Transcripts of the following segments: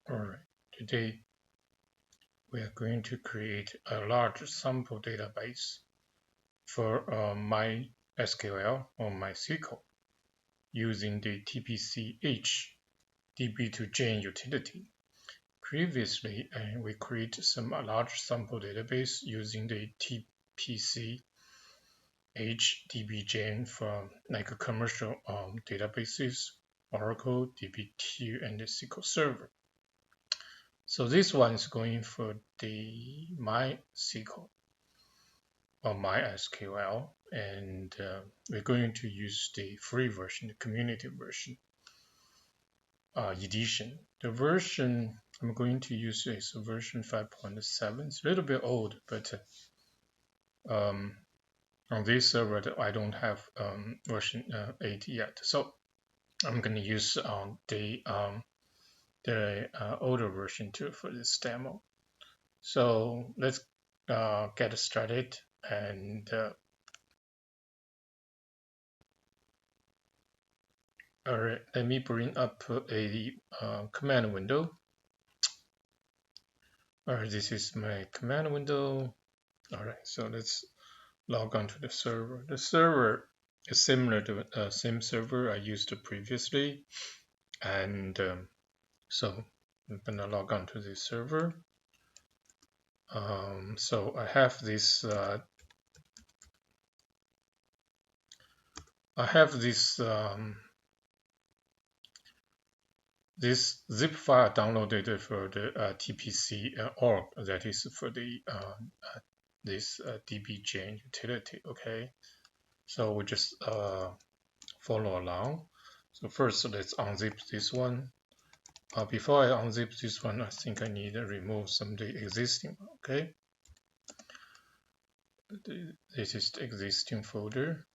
Alright, today we are going to create a large sample database for MySQL or MySQL using the TPC H DB2Gen utility. Previously, we created some large sample database using the TPC H DBGen from like a commercial databases, Oracle, DB2, and the SQL Server. So this one is going for the MySQL or MySQL, and we're going to use the free version, the community version edition. The version I'm going to use is version 5.7. It's a little bit old, but on this server I don't have version 8 yet, so I'm going to use the older version too for this demo. So let's get started, and all right, let me bring up a command window. All right, this is my command window. All right, so let's log on to the server. The server is similar to the same server I used previously, and so I'm gonna log on to this server. So I have this this zip file downloaded for the TPC org, that is for the this DBGen utility. Okay, so we just follow along. So first, let's unzip this one. Before I unzip this one, I think I need to remove some of the existing one. Okay, this is the existing folder.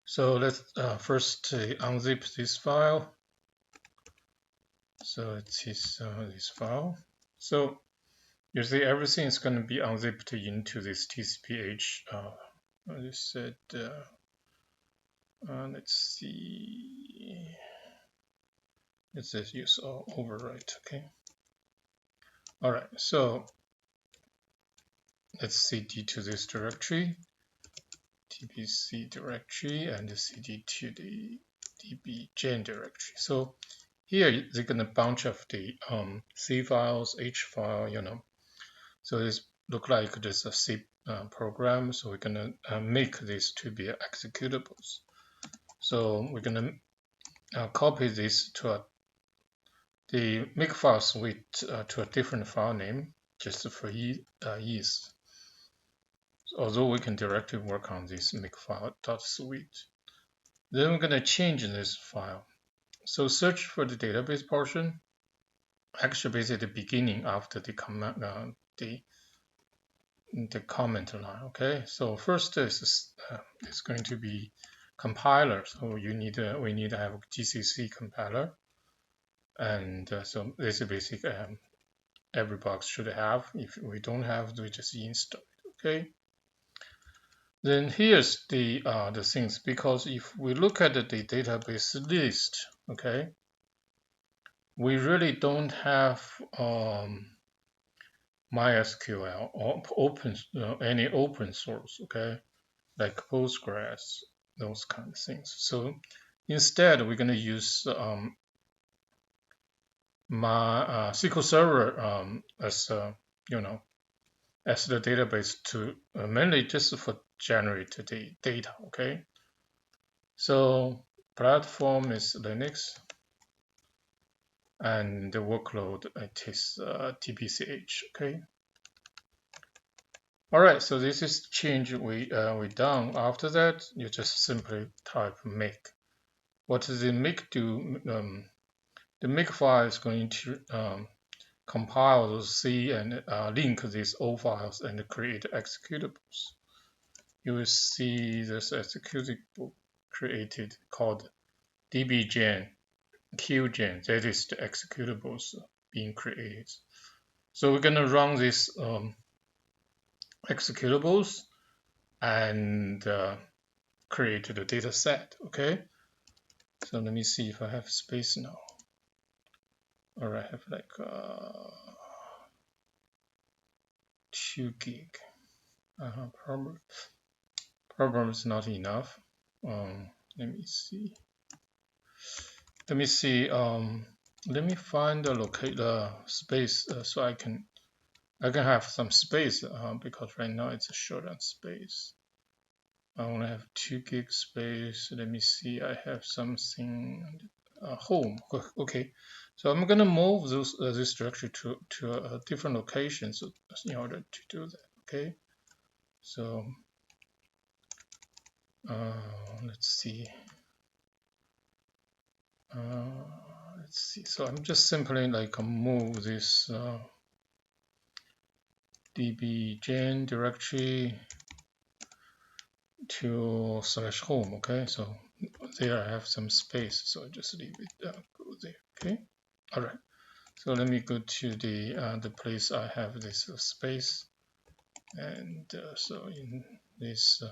So let's first unzip this file. So it is this file. So you see everything is going to be unzipped into this TCP H. Let's see. Let's just use overwrite. Okay. All right. So let's cd to this directory, TPC directory, and cd to the DBGen directory. So here they're going to bunch of the C files, H file, So this look like this a C program. So we're going to make this to be executables. So we're going to copy this to the makefile suite to a different file name, just for ease. Although we can directly work on this makefile.suite. Then we're going to change this file. So search for the database portion. Actually, basically the beginning after the command, the comment line. Okay. So first is going to be compiler. So we need to have a GCC compiler, and so this is basic. Every box should have. If we don't have, we just install it. Okay. Then here's the things, because if we look at the database list, okay, we really don't have MySQL or any open source, okay, like Postgres, those kind of things. So instead, we're going to use my SQL Server as as the database to mainly just for generate the data. Okay, so platform is Linux, and the workload it is TPC H. Okay. All right, so this is the change we done. After that, you just simply type make. What does the make do? The make file is going to compile those C and link these O files and create executables. You will see this executable created called DBGen, QGen. That is the executables being created. So we're going to run these executables, and create the data set. Okay, so let me see if I have space now. Or I have like 2 gig. Problem is not enough. Let me see. Let me see. Let me find the space so I can have some space because right now it's short on space. I only have 2 gig space. Let me see. I have something home. Okay, so I'm gonna move this directory to a different location in order to do that. Okay, so let's see. Let's see. So I'm just simply like move this DBGen directory to /home. Okay, so there I have some space, so I just leave it go there. Okay, all right. So let me go to the place I have this space, and so in this.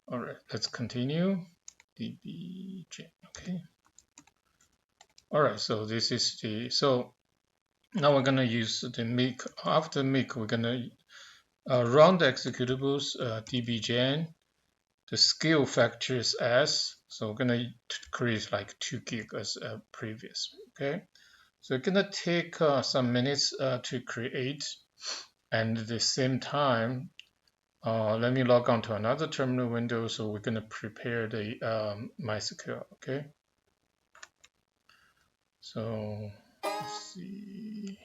All right, let's continue. DBGen. Okay. All right, so this is now we're gonna use the make. After make, we're gonna run the executables DBGen. The scale factor is S, so we're gonna create like 2 gig as previous. Okay, so it's gonna take some minutes to create, and at the same time, let me log on to another terminal window. So we're gonna prepare the MySQL. Okay, so let's see.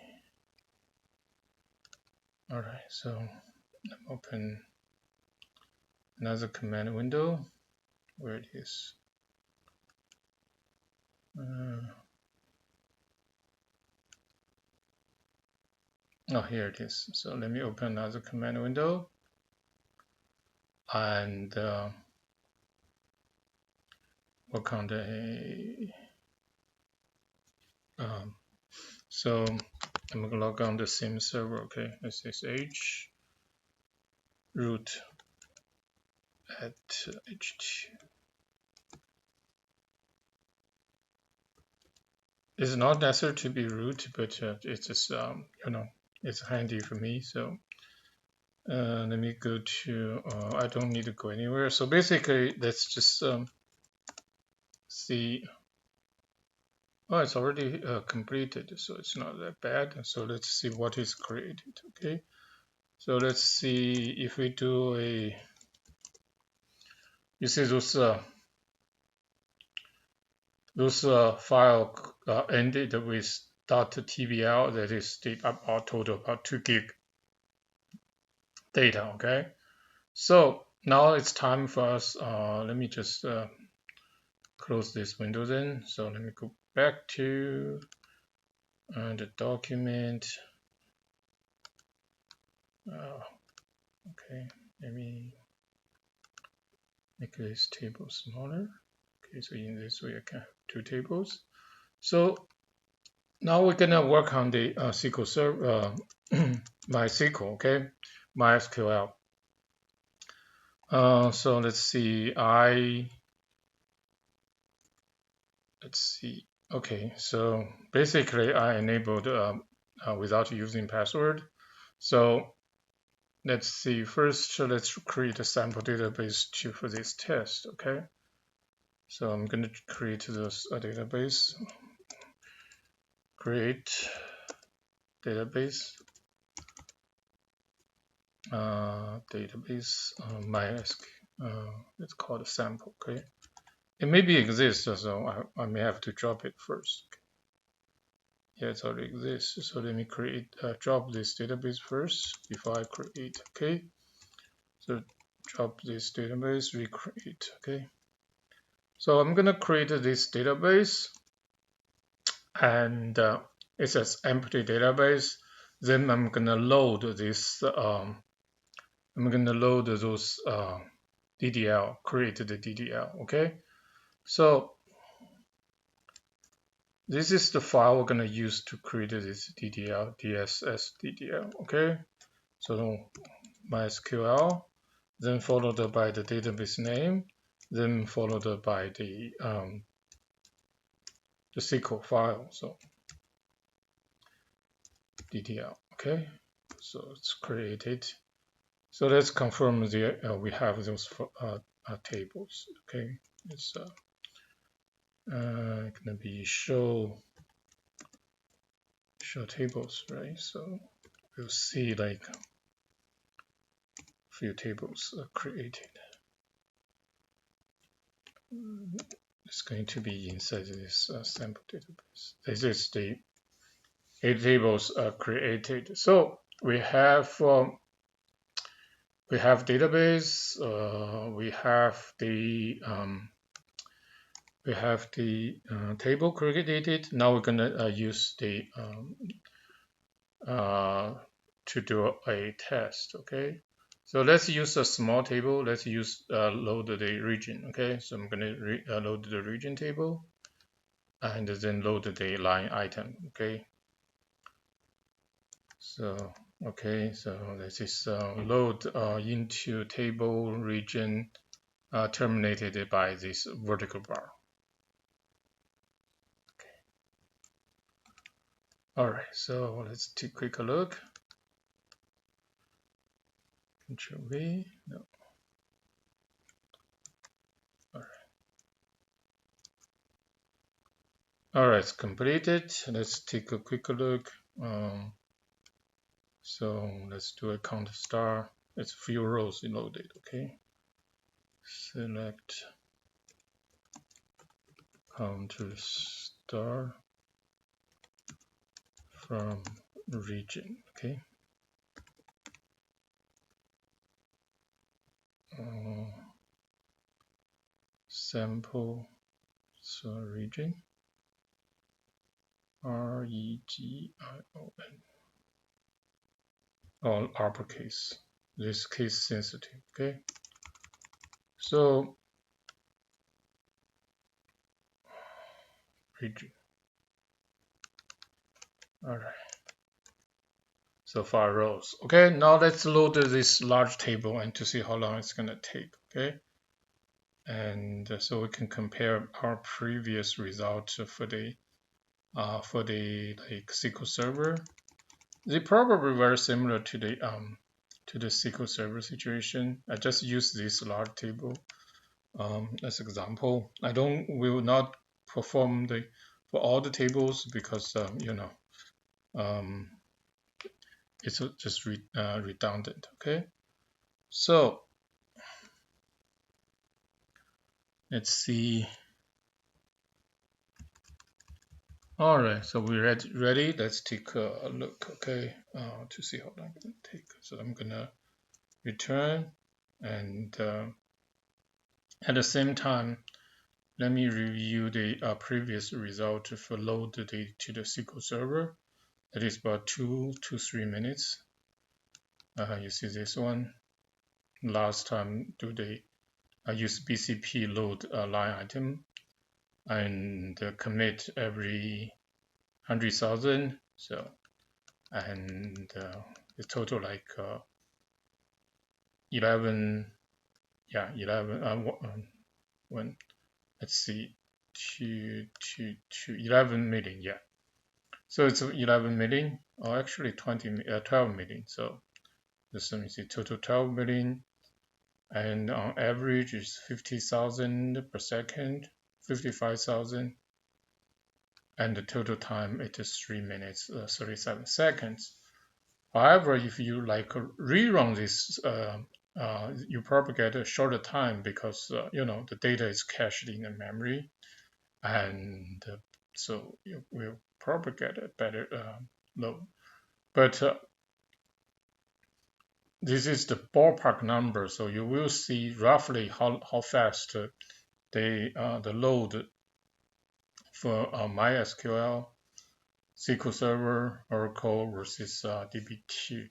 All right, so let me open another command window where it is. Oh, here it is. So let me open another command window and work on the. So I'm gonna log on the same server. Okay, SSH root at H2. It's not necessary to be root, but it's just it's handy for me. So let me go to. I don't need to go anywhere. So basically, let's just see. Oh, it's already completed, so it's not that bad. So let's see what is created. Okay, so let's see if we do a. You see those file ended with .tbl, that is about total about 2 gig data. Okay, so now it's time for us. Let me just close this window then. So let me go back to the document. Okay, let me make this table smaller. Okay, so in this way I can have 2 tables. So now we're gonna work on the SQL server, MySQL, okay, MySQL. So let's see. Let's see. Okay, so basically I enabled without using password. So let's see. First, let's create a sample database for this test. Okay. So I'm going to create this database. Create database. MySQL. Let's call it sample. Okay. It maybe exists, so I may have to drop it first. Yeah, it already exists. So let me drop this database first before I create. Okay. So drop this database, recreate. Okay. So I'm gonna create this database, and it says empty database. Then I'm gonna load this. I'm gonna load those DDL. Create the DDL. Okay. So this is the file we're gonna use to create this DDL, DSS DDL. Okay. So MySQL, then followed by the database name, then followed by the SQL file. So DDL. Okay, so it's created. So let's confirm we have those tables. Okay, it's gonna be show tables, right? So we'll see like a few tables created. It's going to be inside this sample database. This is the 8 tables created. So we have database. We have the table created. Now we're gonna use the to do a test. Okay, so let's use a small table. Let's use load the region. Okay, so I'm gonna load the region table, and then load the line item. Okay, so okay, so this is load into table region terminated by this vertical bar. All right, so let's take a quick look. Control V. No. All right. All right, it's completed. Let's take a quick look. So let's do a count star. It's few rows loaded. Okay. Select counter star from region. Okay. Sample so region REGION, all uppercase. This case sensitive. Okay. So region. All right. So 5 rows. Okay, now let's load this large table and to see how long it's going to take. Okay, and so we can compare our previous result for the like SQL Server. They're probably very similar to the SQL Server situation. I just use this large table as example. We will not perform for all the tables because it's just redundant. Okay, so let's see. All right, so we're ready. Let's take a look. Okay, to see how long it's gonna take. So I'm gonna return, and at the same time, let me review the previous result for load to the SQL Server. That is about 2 to 3 minutes. You see this one. Last time I use BCP load line item and commit every 100,000. So and the total like 11. Yeah, 11. When let's see, 11 million. Yeah. So it's 11 million, or actually 12 million. So this one is the total 12 million, and on average is 50,000 per second, 55,000, and the total time it is 3 minutes 37 seconds. However, if you like rerun this, you probably get a shorter time because the data is cached in the memory, and so you will probably get a better load. But this is the ballpark number, so you will see roughly how fast the load for MySQL, SQL Server, Oracle versus DB2.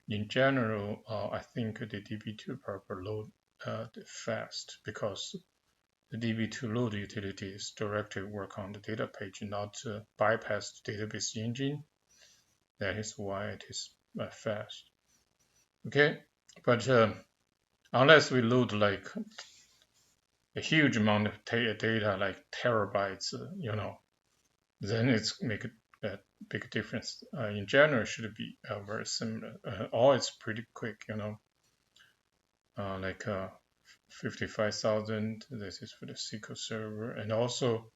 In general, I think the DB2 probably load fast because the DB2 load utilities directly work on the data page, not bypass the database engine. That is why it is fast. Okay, But unless we load like a huge amount of data, like terabytes, then it's make a big difference. In general, it should be very similar. Or it's pretty quick, like 55,000. This is for the SQL Server, and also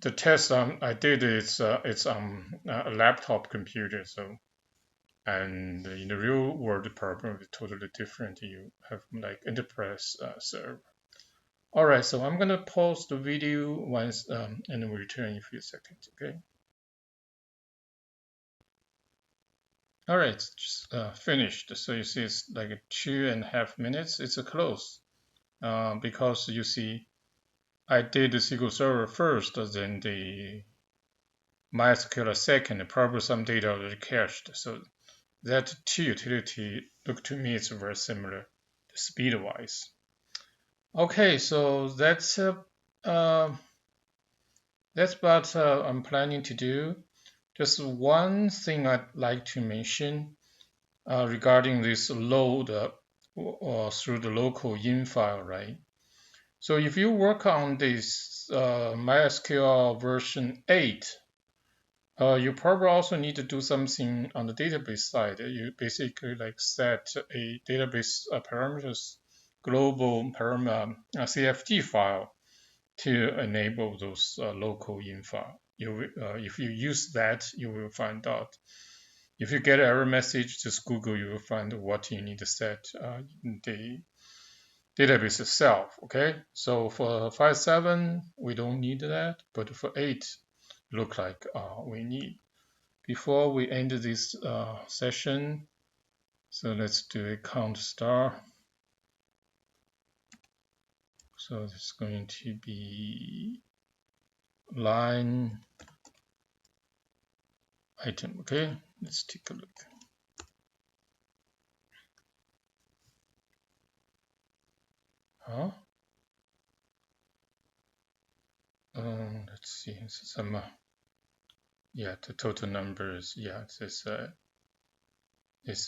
the test I did it's on a laptop computer, so and in the real world problem is totally different. You have like enterprise server. All right, so I'm gonna pause the video once and then return in a few seconds. Okay. All right, just finished. So you see, it's like 2.5 minutes. It's a close because you see, I did the SQL Server first, then the MySQL second. Probably some data already cached. So that two utility look to me it's very similar, speed-wise. Okay, so uh, that's what I'm planning to do. Just one thing I'd like to mention regarding this load through the local in file, right? So if you work on this MySQL version 8, you probably also need to do something on the database side. You basically like set a database parameters global param CFG file to enable those local in file. If you use that, you will find out. If you get an error message, just Google, you will find what you need to set in the database itself. Okay, so for 5.7, we don't need that, but for 8, look like we need. Before we end this session, so let's do a count star. So it's going to be line item. Okay, let's take a look. Let's see. Some yeah, the total numbers. Yeah, this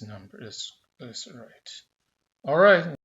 number is right. All right.